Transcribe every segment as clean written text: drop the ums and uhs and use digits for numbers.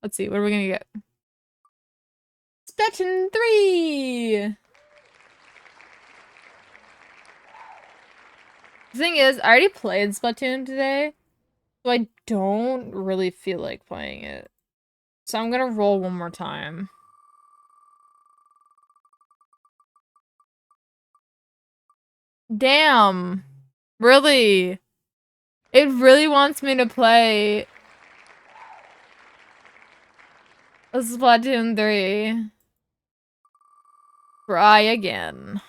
Let's see. What are we gonna get? Splatoon 3! The thing is, I already played Splatoon today, so I don't really feel like playing it. So I'm gonna roll one more time. Damn. Really? It really wants me to play a Splatoon 3. Try again.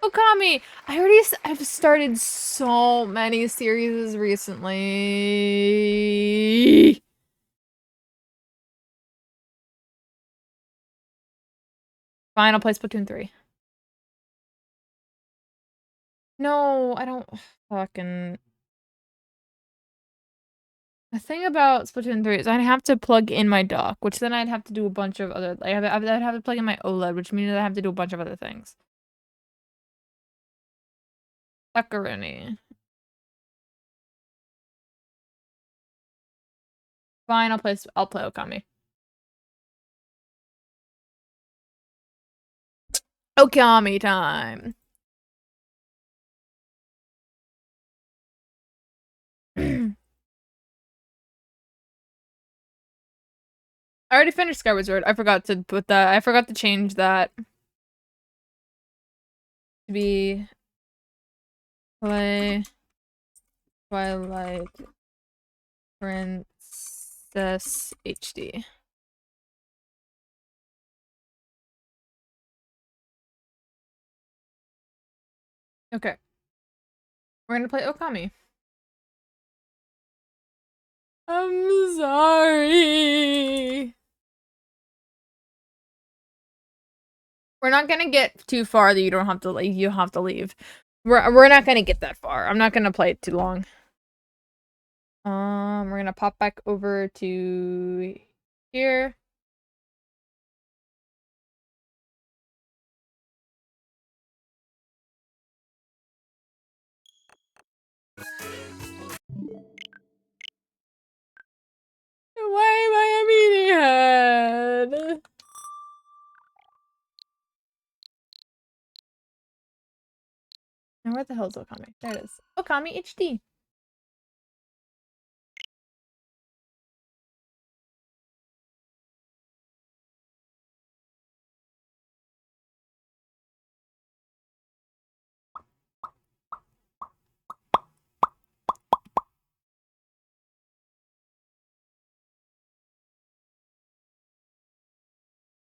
Ōkami! I've started so many series recently. Fine, I'll play Splatoon 3. No, I don't fucking... The thing about Splatoon 3 is I'd have to plug in my dock, which then I'd have to do a bunch of other... I'd have to plug in my OLED, which means I'd have to do a bunch of other things. Sakuruni. Fine, I'll play Ōkami. Ōkami time. I already finished Skyward Sword. I forgot to put that. I forgot to change that to be play Twilight Princess HD. Okay. We're gonna play Ōkami. I'm sorry. We're not gonna get too far that you don't have to leave. You have to leave. We're not gonna get that far. I'm not gonna play it too long. We're gonna pop back over to here. Why am I a meathead? Now where the hell is Ōkami? There it is. Ōkami HD.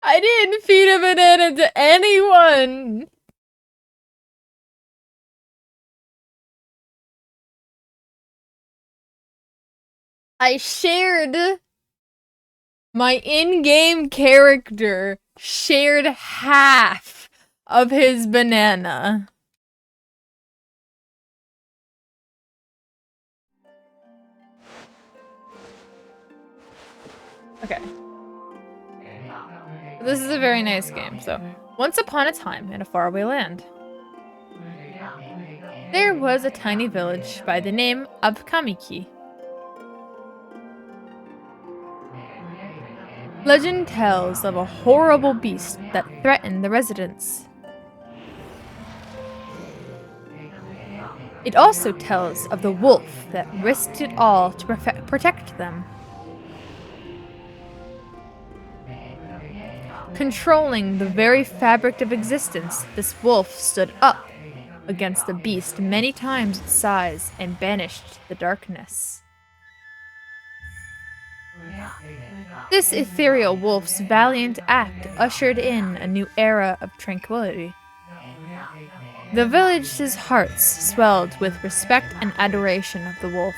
I didn't feed a banana to anyone! I shared... My in-game character shared half of his banana. Okay. This is a very nice game, so. Once upon a time in a faraway land, there was a tiny village by the name of Kamiki. Legend tells of a horrible beast that threatened the residents. It also tells of the wolf that risked it all to protect them. Controlling the very fabric of existence, this wolf stood up against the beast many times its size and banished the darkness. This ethereal wolf's valiant act ushered in a new era of tranquility. The village's hearts swelled with respect and adoration of the wolf.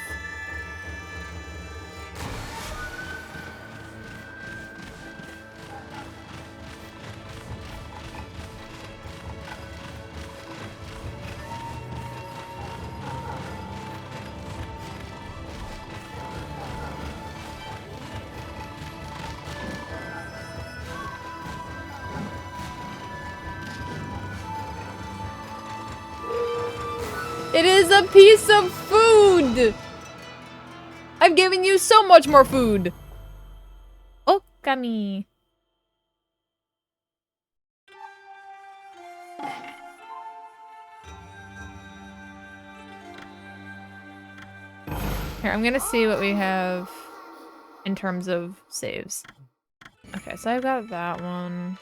It is a piece of food! I've given you so much more food! Ōkami. Here, I'm gonna see what we have in terms of saves. Okay, so I've got that one.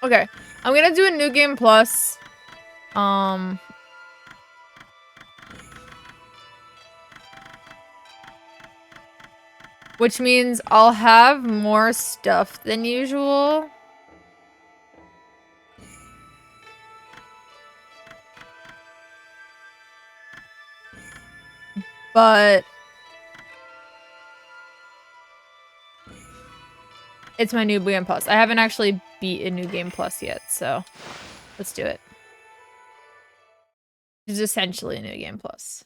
Okay, I'm gonna do a new game plus. Which means I'll have more stuff than usual. But it's my new game plus. I haven't actually beat a new game plus yet, so let's do it. It's essentially a new game plus.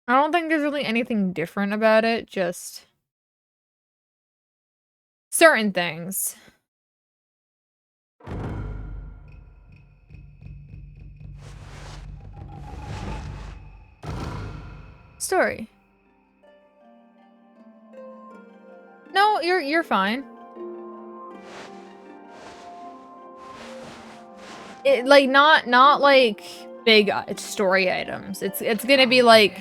I don't think there's really anything different about it, just certain things. Story. No, you're fine. It like not like big story items. It's gonna be like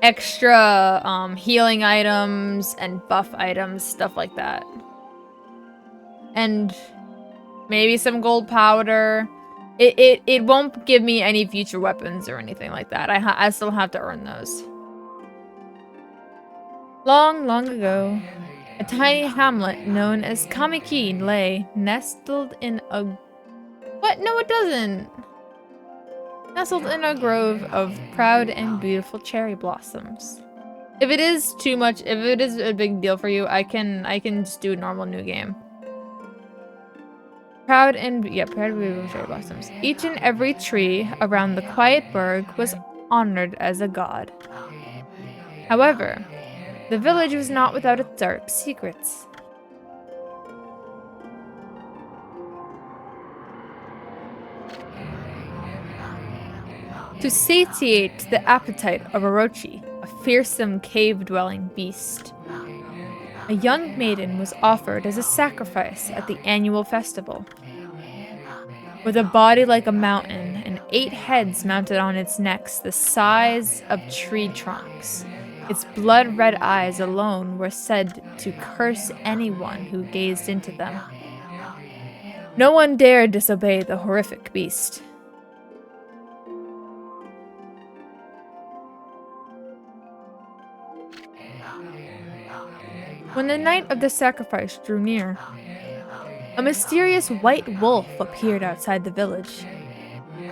extra healing items and buff items, stuff like that. And maybe some gold powder. It won't give me any future weapons or anything like that. I still have to earn those. Long, long ago, a tiny hamlet known as Kamiki lay nestled in a... What? No, it doesn't. Nestled in a grove of proud and beautiful cherry blossoms. If it is too much, if it is a big deal for you, I can just do a normal new game. Proud and beautiful cherry blossoms. Each and every tree around the quiet burg was honored as a god. However, the village was not without its dark secrets. To satiate the appetite of Orochi, a fearsome cave-dwelling beast, a young maiden was offered as a sacrifice at the annual festival. With a body like a mountain and 8 heads mounted on its necks the size of tree trunks, its blood-red eyes alone were said to curse anyone who gazed into them. No one dared disobey the horrific beast. When the night of the sacrifice drew near, a mysterious white wolf appeared outside the village.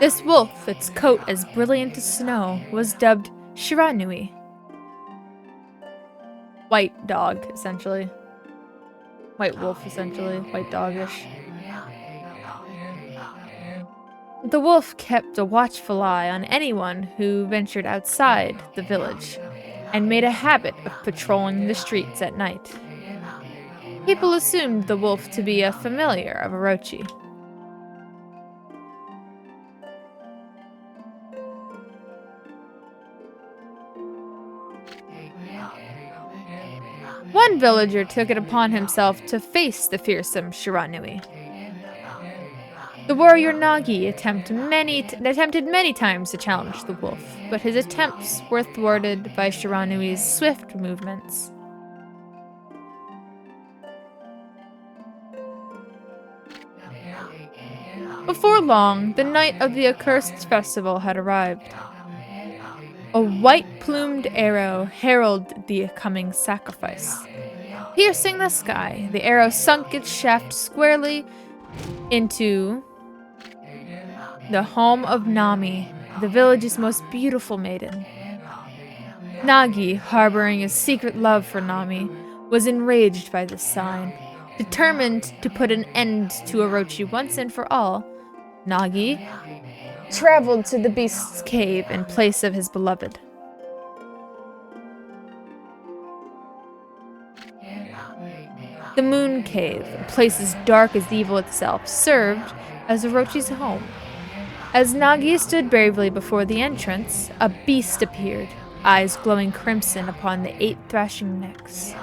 This wolf, its coat as brilliant as snow, was dubbed Shiranui. White dog, essentially. White wolf, essentially. White doggish. The wolf kept a watchful eye on anyone who ventured outside the village, and made a habit of patrolling the streets at night. People assumed the wolf to be a familiar of Orochi. One villager took it upon himself to face the fearsome Shiranui. The warrior Nagi attempted many times to challenge the wolf, but his attempts were thwarted by Shiranui's swift movements. Before long, the night of the accursed festival had arrived. A white-plumed arrow heralded the coming sacrifice. Piercing the sky, the arrow sunk its shaft squarely into the home of Nami, the village's most beautiful maiden. Nagi, harboring a secret love for Nami, was enraged by this sign. Determined to put an end to Orochi once and for all, Nagi traveled to the beast's cave in place of his beloved. The Moon Cave, a place as dark as evil itself, served as Orochi's home. As Nagi stood bravely before the entrance, a beast appeared, eyes glowing crimson upon the 8 thrashing necks.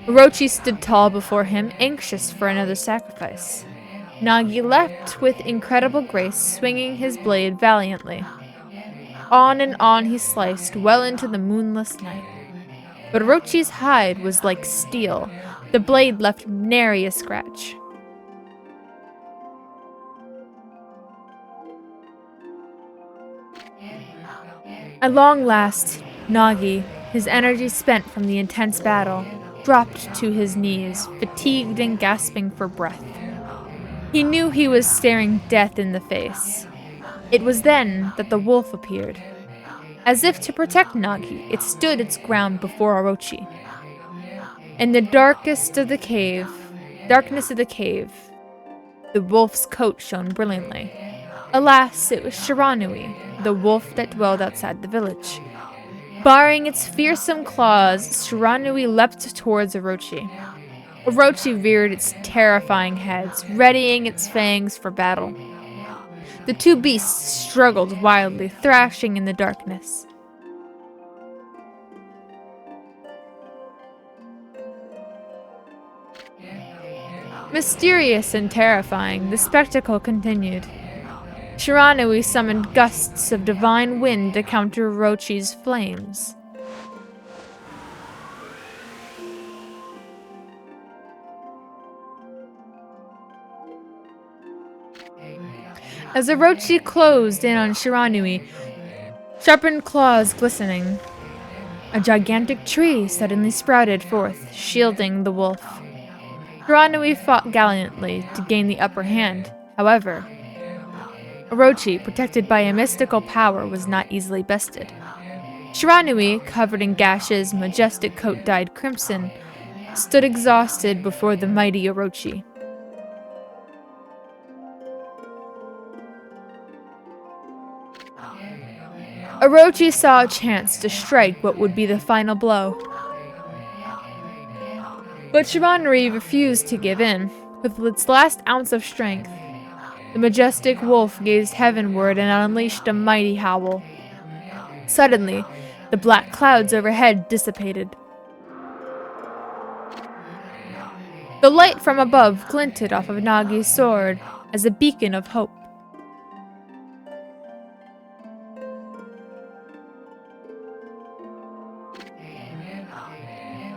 Orochi stood tall before him, anxious for another sacrifice. Nagi leapt with incredible grace, swinging his blade valiantly. On and on he sliced, well into the moonless night. But Orochi's hide was like steel. The blade left nary a scratch. At long last, Nagi, his energy spent from the intense battle, dropped to his knees, fatigued and gasping for breath. He knew he was staring death in the face. It was then that the wolf appeared. As if to protect Nagi, it stood its ground before Orochi. In the darkness of the cave, the wolf's coat shone brilliantly. Alas, it was Shiranui, the wolf that dwelled outside the village. Baring its fearsome claws, Shiranui leapt towards Orochi. Orochi reared its terrifying heads, readying its fangs for battle. The two beasts struggled wildly, thrashing in the darkness. Mysterious and terrifying, the spectacle continued. Shiranui summoned gusts of divine wind to counter Orochi's flames. As Orochi closed in on Shiranui, sharpened claws glistening, a gigantic tree suddenly sprouted forth, shielding the wolf. Shiranui fought gallantly to gain the upper hand. However, Orochi, protected by a mystical power, was not easily bested. Shiranui, covered in gashes, majestic coat dyed crimson, stood exhausted before the mighty Orochi. Orochi saw a chance to strike what would be the final blow. But Shiranui refused to give in. With its last ounce of strength, the majestic wolf gazed heavenward and unleashed a mighty howl. Suddenly, the black clouds overhead dissipated. The light from above glinted off of Nagi's sword as a beacon of hope.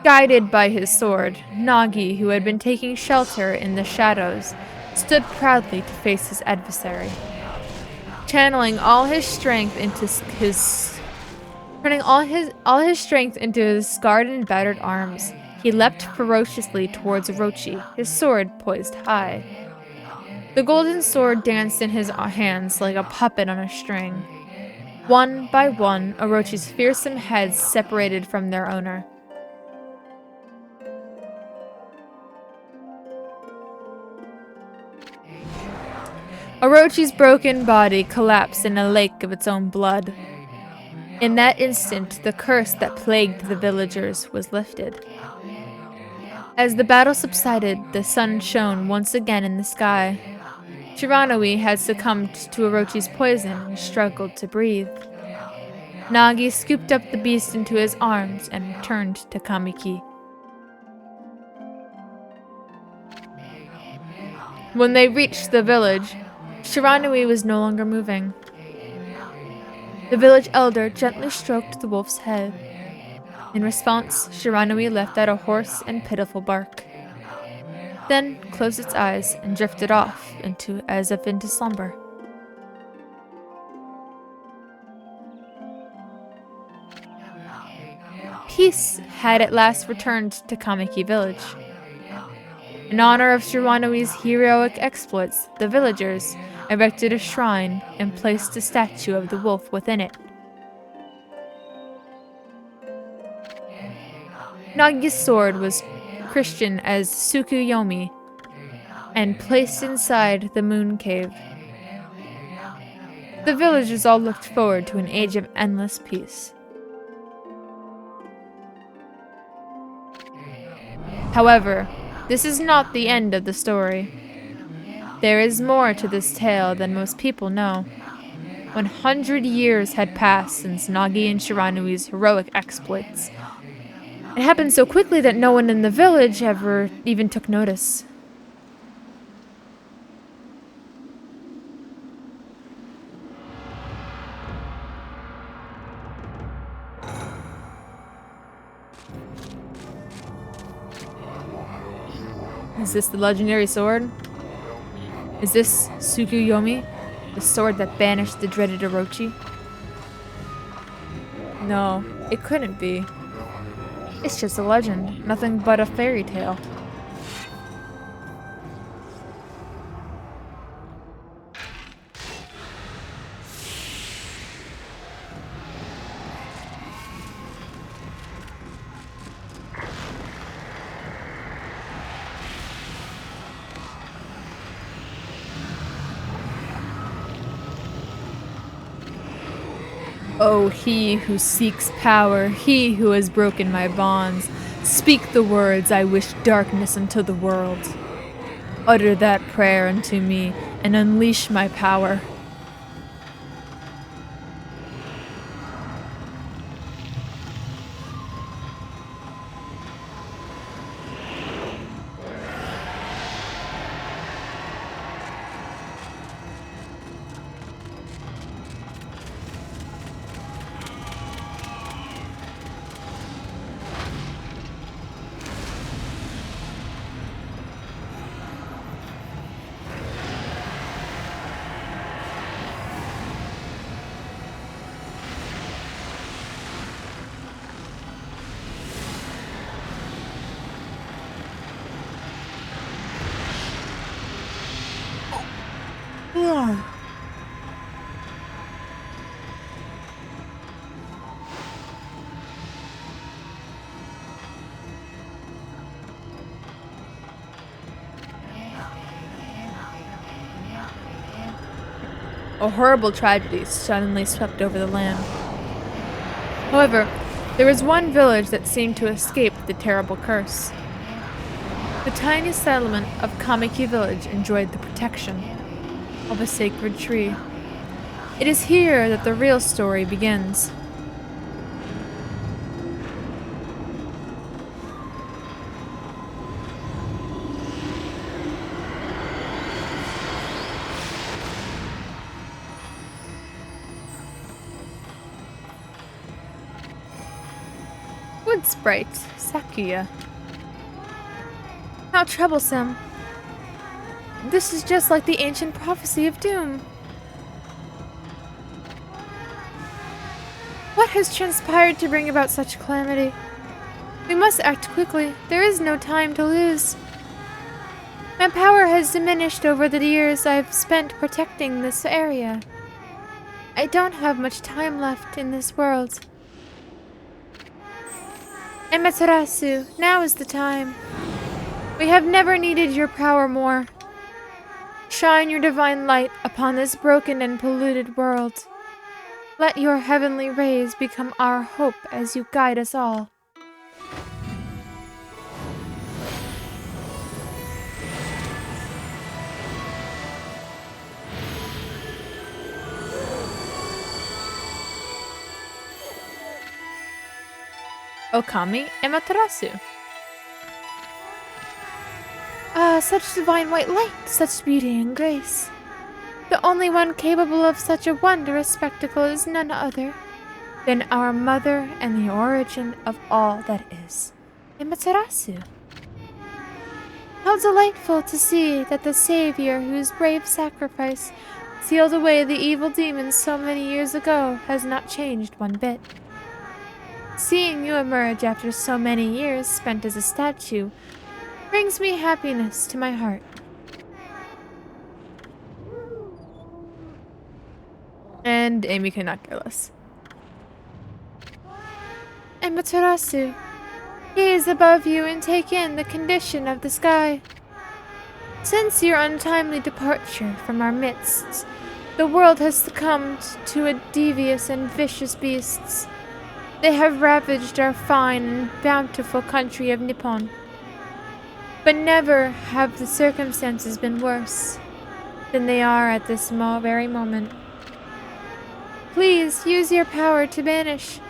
Guided by his sword, Nagi, who had been taking shelter in the shadows, stood proudly to face his adversary. Channeling all his strength into his scarred and battered arms, he leapt ferociously towards Orochi, his sword poised high. The golden sword danced in his hands like a puppet on a string. One by one, Orochi's fearsome heads separated from their owner. Orochi's broken body collapsed in a lake of its own blood. In that instant, the curse that plagued the villagers was lifted. As the battle subsided, the sun shone once again in the sky. Shiranui had succumbed to Orochi's poison and struggled to breathe. Nagi scooped up the beast into his arms and returned to Kamiki. When they reached the village, Shiranui was no longer moving. The village elder gently stroked the wolf's head. In response, Shiranui let out a hoarse and pitiful bark, then closed its eyes and drifted off as if into slumber. Peace had at last returned to Kamiki village. In honor of Shiranui's heroic exploits, the villagers erected a shrine and placed a statue of the wolf within it. Nagi's sword was Christian as Tsukuyomi and placed inside the moon cave. The villagers all looked forward to an age of endless peace. However, this is not the end of the story. There is more to this tale than most people know. 100 years had passed since Nagi and Shiranui's heroic exploits. It happened so quickly that no one in the village ever even took notice. Is this the legendary sword? Is this Tsukuyomi, the sword that banished the dreaded Orochi? No, it couldn't be. It's just a legend, nothing but a fairy tale. Oh, he who seeks power, he who has broken my bonds, speak the words I wish darkness unto the world. Utter that prayer unto me, and unleash my power. A horrible tragedy suddenly swept over the land. However, there was one village that seemed to escape the terrible curse. The tiny settlement of Kamiki village enjoyed the protection of a sacred tree. It is here that the real story begins. Wood sprite, Sakuya. How troublesome. This is just like the ancient prophecy of doom. What has transpired to bring about such calamity? We must act quickly. There is no time to lose. My power has diminished over the years I've spent protecting this area. I don't have much time left in this world. Amaterasu, now is the time. We have never needed your power more. Shine your divine light upon this broken and polluted world. Let your heavenly rays become our hope as you guide us all. Ōkami Amaterasu. Ah, such divine white light, such beauty and grace. The only one capable of such a wondrous spectacle is none other than our mother and the origin of all that is, Amaterasu. How delightful to see that the savior whose brave sacrifice sealed away the evil demons so many years ago has not changed one bit. Seeing you emerge after so many years spent as a statue brings me happiness to my heart. And Amy cannot care less. Amaterasu, gaze above you and take in the condition of the sky. Since your untimely departure from our midst, the world has succumbed to a devious and vicious beasts. They have ravaged our fine and bountiful country of Nippon. But never have the circumstances been worse than they are at this very moment. Please use your power to banish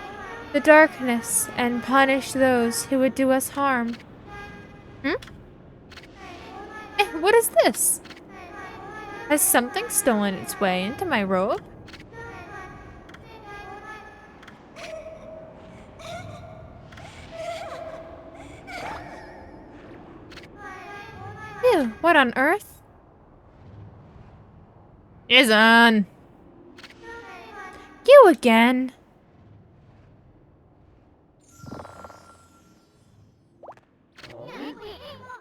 the darkness and punish those who would do us harm. What is this? Has something stolen its way into my robe? Ew, what on earth? Izan! You again?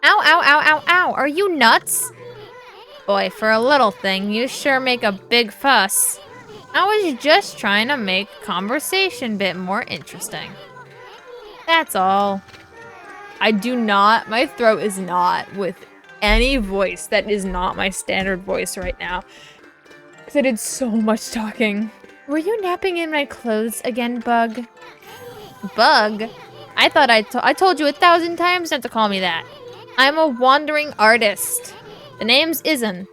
Ow, ow, ow, ow, ow! Are you nuts? Boy, for a little thing, you sure make a big fuss. I was just trying to make conversation a bit more interesting. That's all. I do not, my throat is not with any voice that is not my standard voice right now. Because I did so much talking. Were you napping in my clothes again, Bug? Bug? I thought I told you 1,000 times not to call me that. I'm a wandering artist. The name's Izan.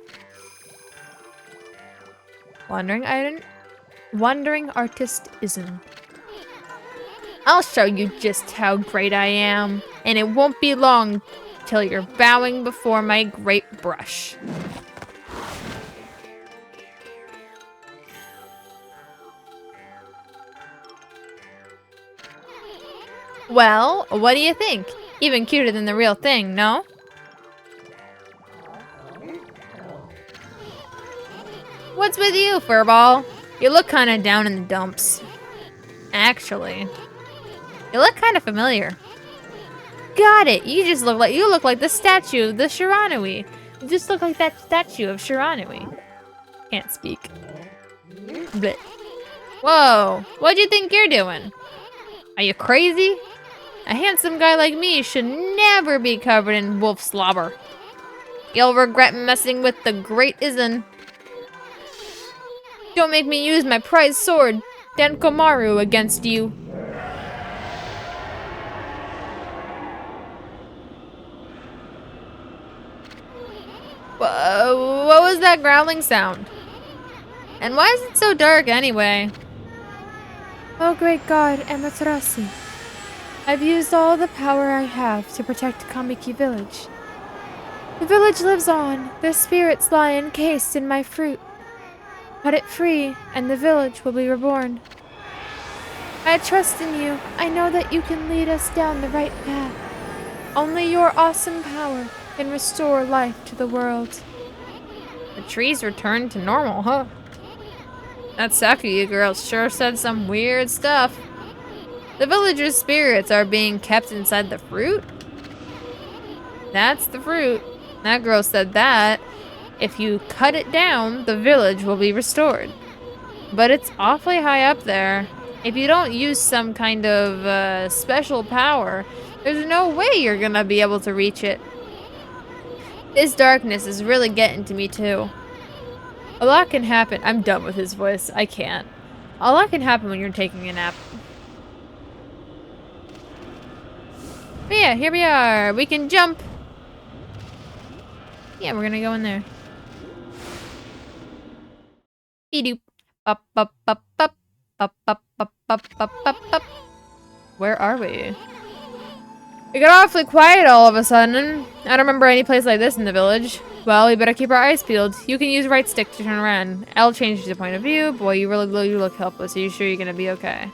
Wandering artist Izan. I'll show you just how great I am, and it won't be long till you're bowing before my great brush. Well, what do you think? Even cuter than the real thing, no? What's with you, Furball? You look kinda down in the dumps. Actually, you look kinda familiar. Got it! You look like the statue of the Shiranui. You just look like that statue of Shiranui. Can't speak. Blech. Whoa! What do you think you're doing? Are you crazy? A handsome guy like me should never be covered in wolf slobber. You'll regret messing with the great Izan. Don't make me use my prized sword, Denkomaru, against you. What was that growling sound? And why is it so dark anyway? Oh great god, Amaterasu. I've used all the power I have to protect Kamiki village. The village lives on. Their spirits lie encased in my fruit. Cut it free, and the village will be reborn. I trust in you. I know that you can lead us down the right path. Only your awesome power can restore life to the world. The trees returned to normal, huh? That Sakuya girl sure said some weird stuff. The villagers' spirits are being kept inside the fruit? That's the fruit. That girl said that. If you cut it down, the village will be restored. But it's awfully high up there. If you don't use some kind of special power, there's no way you're gonna be able to reach it. This darkness is really getting to me too. A lot can happen. I'm done with his voice. I can't. A lot can happen when you're taking a nap. But yeah, here we are. We can jump. Yeah, we're gonna go in there. Beep-doop. Up, up, up, up. Up, up, up, up, up, up, up. Where are we? It got awfully quiet all of a sudden. I don't remember any place like this in the village. Well, we better keep our eyes peeled. You can use right stick to turn around. L changes the point of view. Boy, you look helpless. Are you sure you're gonna be okay?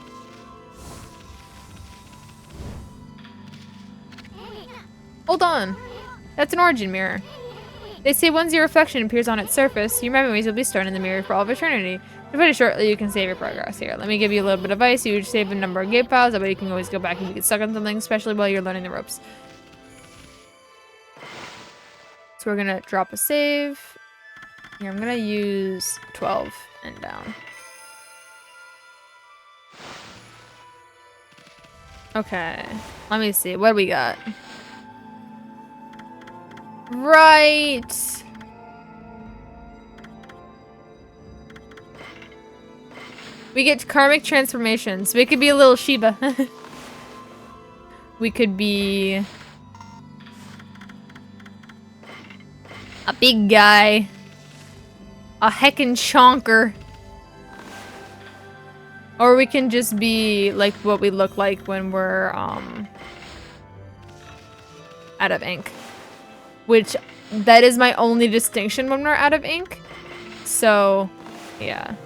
Hold on. That's an origin mirror. They say once your reflection appears on its surface, your memories will be stored in the mirror for all of eternity. Pretty shortly, you can save your progress. Here, let me give you a little bit of advice. You save a number of game files, that way you can always go back if you get stuck on something, especially while you're learning the ropes. So we're gonna drop a save. Here, I'm gonna use 12 and down. Okay, let me see. What do we got? Right. We get karmic transformations. We could be a little Shiba. We could be A big guy. A heckin' chonker. Or we can just be like what we look like when we're out of ink. Which, that is my only distinction when we're out of ink. So, yeah.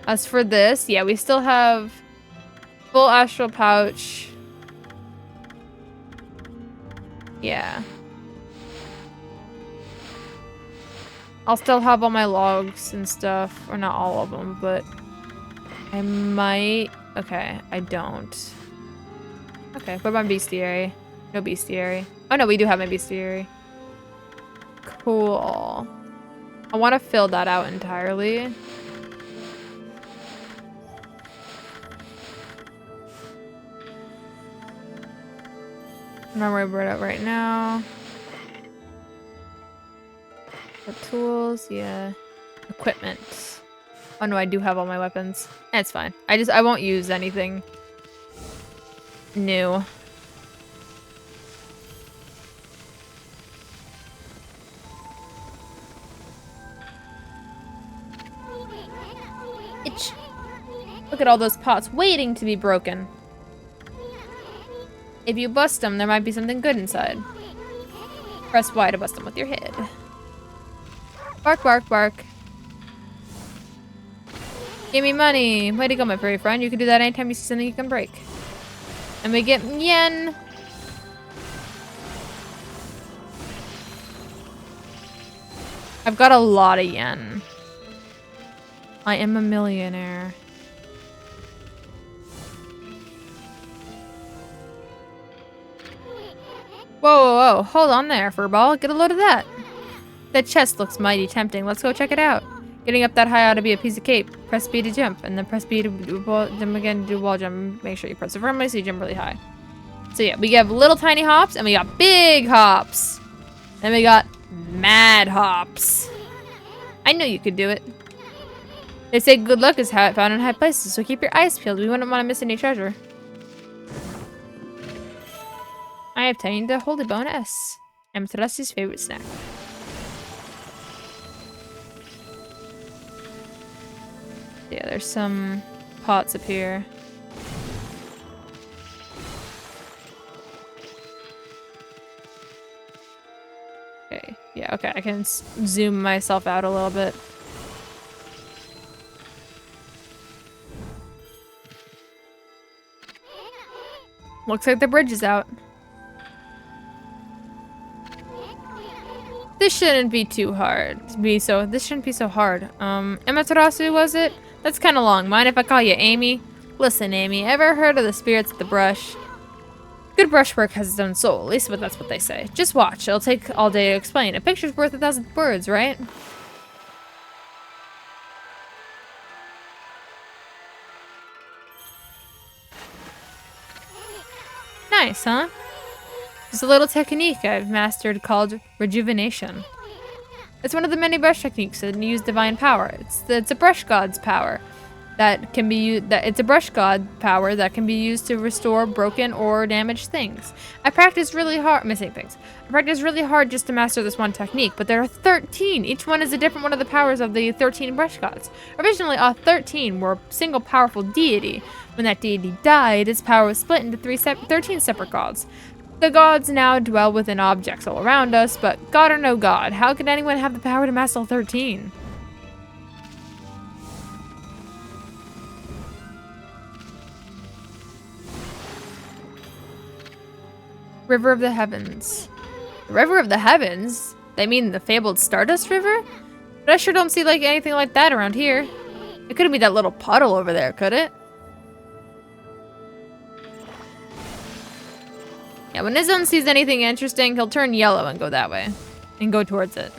As for this, yeah, we still have full astral pouch. Yeah. I'll still have all my logs and stuff. Or not all of them, but I might. Okay, I don't. Okay, what about bestiary? No bestiary. Oh no, we do have my bestiary. Cool. I want to fill that out entirely. Remember, we're at right now. The tools, yeah. Equipment. Oh no, I do have all my weapons. It's fine. I won't use anything new. Itch. Look at all those pots waiting to be broken. If you bust them, there might be something good inside. Press Y to bust them with your head. Bark, bark, bark. Give me money. Way to go, my furry friend. You can do that anytime you see something you can break. And we get yen. I've got a lot of yen. I am a millionaire. Whoa, whoa, whoa. Hold on there, furball. Get a load of that. That chest looks mighty tempting. Let's go check it out. Getting up that high ought to be a piece of cake. Press B to jump, and then press B to jump again, do wall jump. Make sure you press it firmly so you jump really high. So yeah, we have little tiny hops, and we got big hops. Then we got mad hops. I knew you could do it. They say good luck is found in high places, so keep your eyes peeled. We wouldn't want to miss any treasure. I obtained the holy bonus. Amaterasu's favorite snack. Yeah, there's some pots up here. Okay, yeah, okay, I can zoom myself out a little bit. Looks like the bridge is out. This shouldn't be too hard. This shouldn't be so hard. Amaterasu, was it? That's kind of long. Mind if I call you Amy? Listen, Amy, ever heard of the spirits of the brush? Good brushwork has its own soul, at least that's what they say. Just watch. It'll take all day to explain. A picture's worth 1,000 words, right? Nice, huh? There's a little technique I've mastered called rejuvenation. It's one of the many brush techniques that use divine power. It's a brush god's power that can be used. It's a brush god power that can be used to restore broken or damaged things. I practiced really hard just to master this one technique, but there are 13. Each one is a different one of the powers of the 13 brush gods. Originally, all 13 were a single powerful deity. When that deity died, its power was split into 13 separate gods. The gods now dwell within objects all around us, but God or no God, how could anyone have the power to master all 13? River of the Heavens. The River of the Heavens? They mean the fabled Stardust River? But I sure don't see like anything like that around here. It couldn't be that little puddle over there, could it? Yeah, when Izon sees anything interesting, he'll turn yellow and go that way. And go towards it.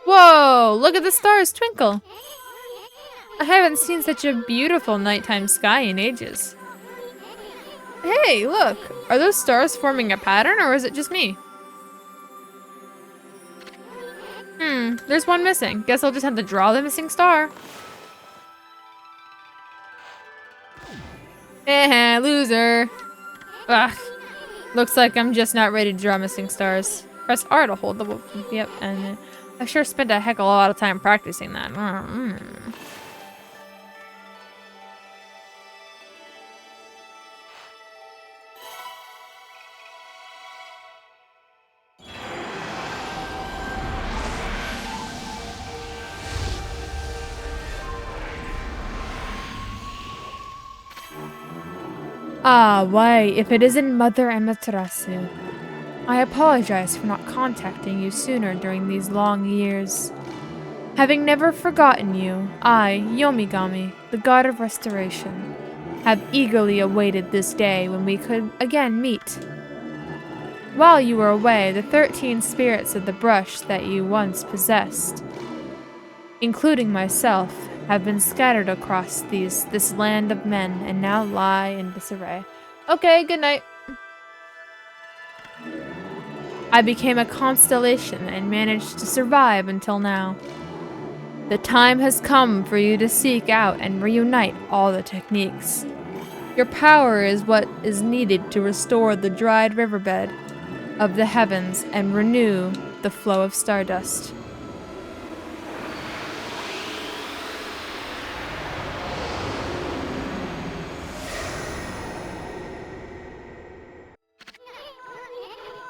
Whoa! Look at the stars twinkle! I haven't seen such a beautiful nighttime sky in ages. Hey, look! Are those stars forming a pattern, or is it just me? There's one missing. Guess I'll just have to draw the missing star. Loser. Ugh. Looks like I'm just not ready to draw missing stars. Press R to hold the wolf. Yep, and I sure spent a heck of a lot of time practicing that. Ah, why, if it isn't Mother Amaterasu. I apologize for not contacting you sooner during these long years. Having never forgotten you, I, Yomigami, the god of restoration, have eagerly awaited this day when we could again meet. While you were away, the 13 spirits of the brush that you once possessed, including myself, have been scattered across this land of men and now lie in disarray. Okay, good night. I became a constellation and managed to survive until now. The time has come for you to seek out and reunite all the techniques. Your power is what is needed to restore the dried riverbed of the heavens and renew the flow of stardust.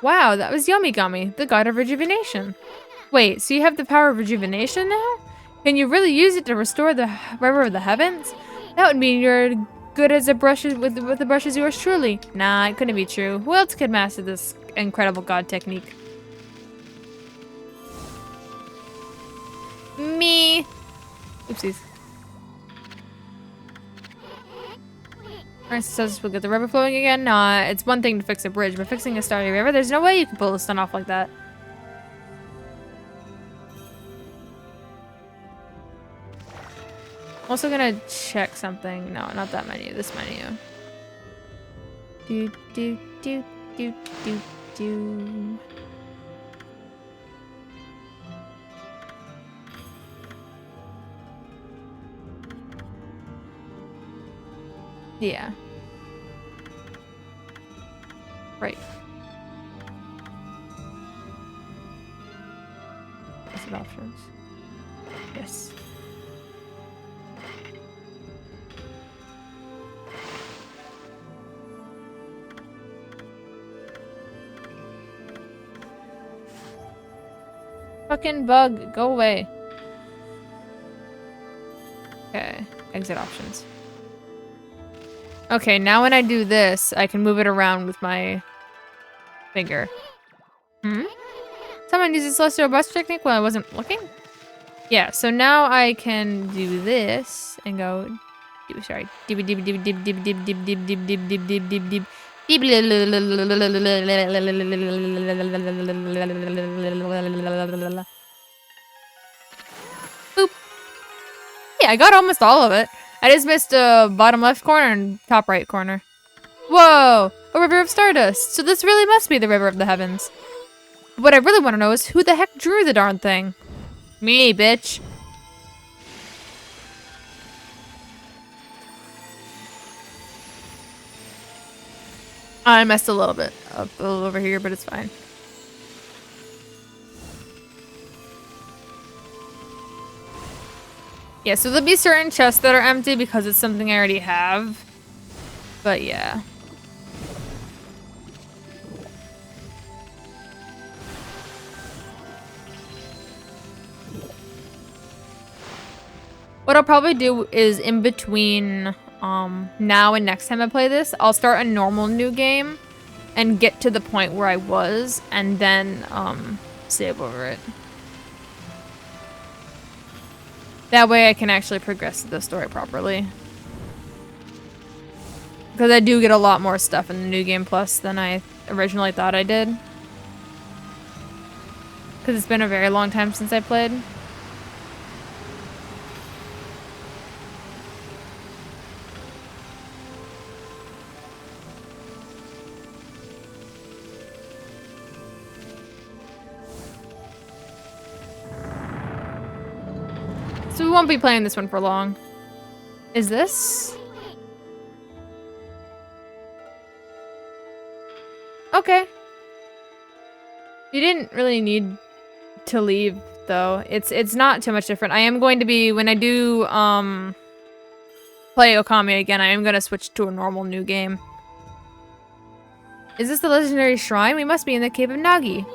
Wow, that was Yomigami, the god of rejuvenation. Wait, so you have the power of rejuvenation now? Can you really use it to restore the river of the heavens? That would mean you're good as a brush with the brush as yours truly. Nah, it couldn't be true. Who else could master this incredible god technique? Me. Oopsies. Alright, so we'll get the river flowing again. Nah, it's one thing to fix a bridge, but fixing a starry river, there's no way you can pull the sun off like that. Also gonna check something. No, not that menu. This menu. Do do do do do do. Yeah. Right. Exit options. Yes. Fucking bug, go away. Okay, exit options. Okay, now when I do this, I can move it around with my finger. Someone uses celestial brush technique while I wasn't looking? Yeah, so now I can do this and go. Sorry. Boop. Yeah, I got almost all of it. I just missed bottom left corner and top right corner. Whoa! A river of stardust. So this really must be the river of the heavens. What I really want to know is who the heck drew the darn thing? Me, bitch. I messed a little bit up over here, but it's fine. Yeah, so there'll be certain chests that are empty because it's something I already have. But yeah. What I'll probably do is in between now and next time I play this, I'll start a normal new game and get to the point where I was and then save over it. That way I can actually progress the story properly. Because I do get a lot more stuff in the New Game Plus than I originally thought I did. Because it's been a very long time since I played. So we won't be playing this one for long. Is this? Okay. You didn't really need to leave, though. It's not too much different. I am going to be, when I do play Ōkami again, I am going to switch to a normal new game. Is this the legendary shrine? We must be in the Cave of Nagi.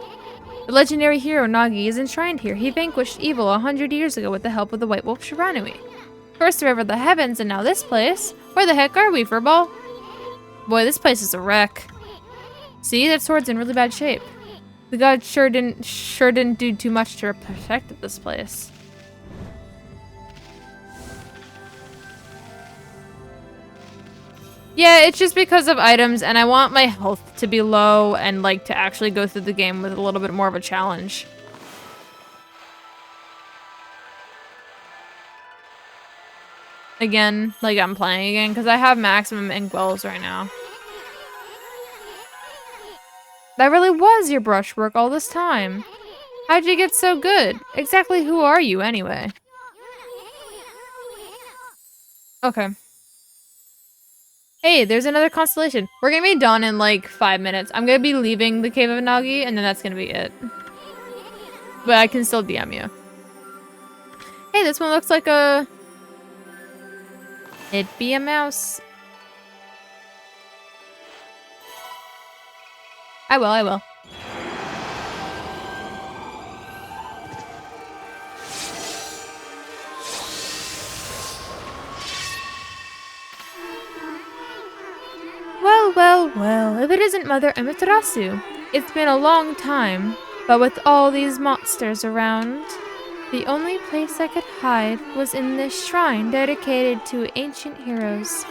The legendary hero Nagi is enshrined here. He vanquished evil 100 years ago with the help of the White Wolf Shiranui. First the river of the heavens, and now this place. Where the heck are we, Furball? Boy, this place is a wreck. See, that sword's in really bad shape. The god sure didn't do too much to protect this place. Yeah, it's just because of items, and I want my health to be low and like to actually go through the game with a little bit more of a challenge. Again, like I'm playing again, because I have maximum inkwells right now. That really was your brushwork all this time. How'd you get so good? Exactly who are you, anyway? Okay. Hey, there's another constellation. We're gonna be done in like 5 minutes. I'm gonna be leaving the Cave of Nagi, and then that's gonna be it. But I can still DM you. Hey, this one looks like a... It'd be a mouse. I will. Well, if it isn't Mother Amaterasu. It's been a long time, but with all these monsters around, the only place I could hide was in this shrine dedicated to ancient heroes.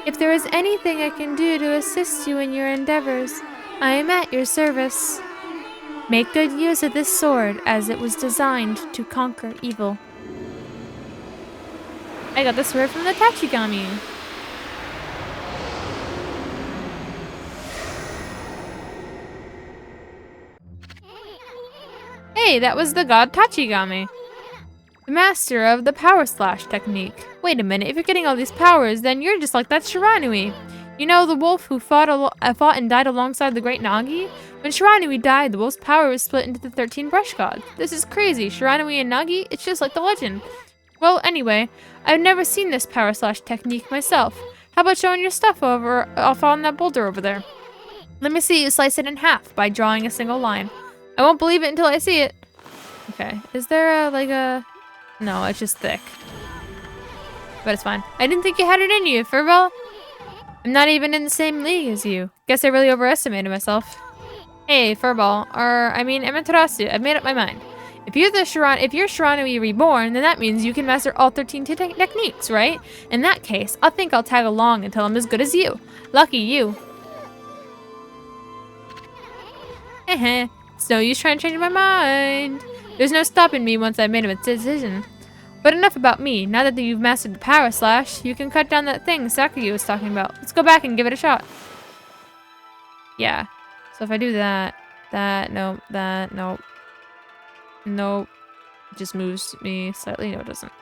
If there is anything I can do to assist you in your endeavors, I am at your service. Make good use of this sword, as it was designed to conquer evil. I got the sword from the Tachigami. Hey, that was the god Tachigami, the master of the power slash technique. Wait a minute, if you're getting all these powers, then you're just like that Shiranui. You know, the wolf who fought and died alongside the great Nagi? When Shiranui died, the wolf's power was split into the 13 brush gods. This is crazy. Shiranui and Nagi, it's just like the legend. Well, anyway, I've never seen this power slash technique myself. How about showing your stuff off on that boulder over there? Let me see you slice it in half by drawing a single line. I won't believe it until I see it. Okay, is there No, it's just thick. But it's fine. I didn't think you had it in you, Furball. I'm not even in the same league as you. Guess I really overestimated myself. Hey, Furball, Amaterasu, I've made up my mind. If you're Shiranui reborn, then that means you can master all 13 techniques, right? In that case, I think I'll tag along until I'm as good as you. Lucky you. Heh. It's no use trying to change my mind. There's no stopping me once I've made a decision. But enough about me. Now that you've mastered the power slash, you can cut down that thing Sakuya was talking about. Let's go back and give it a shot. Yeah. So if I do that, nope. Nope. It just moves me slightly. No, it doesn't.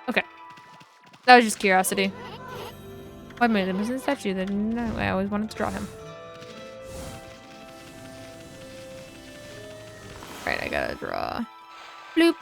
Okay. That was just curiosity. Wait a minute, there was a statue that I always wanted to draw him. Right, I gotta draw. Bloop.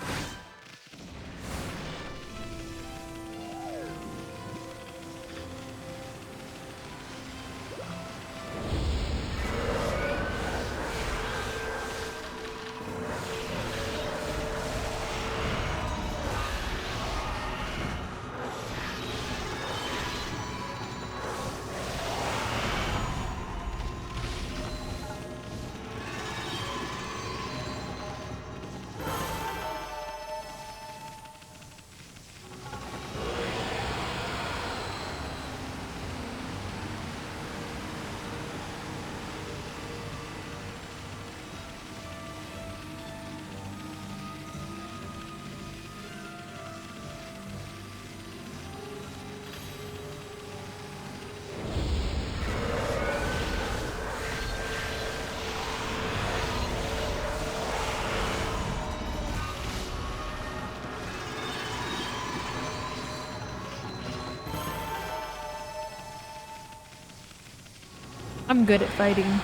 I'm good at fighting.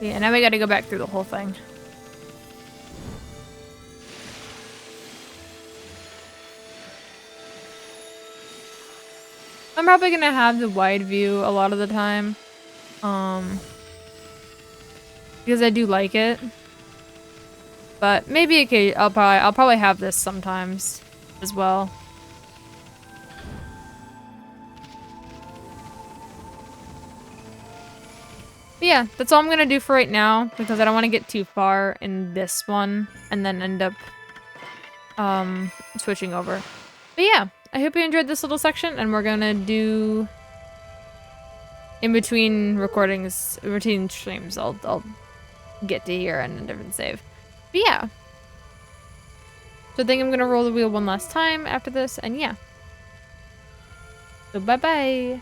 Yeah, now we gotta go back through the whole thing. I'm probably gonna have the wide view a lot of the time. Because I do like it. But maybe I'll probably have this sometimes as well. But yeah, that's all I'm gonna do for right now because I don't want to get too far in this one and then end up switching over. But yeah, I hope you enjoyed this little section, and we're gonna do in between recordings, in between streams, I'll get to here and a different save. But yeah. So I think I'm gonna roll the wheel one last time after this, and yeah. So bye-bye.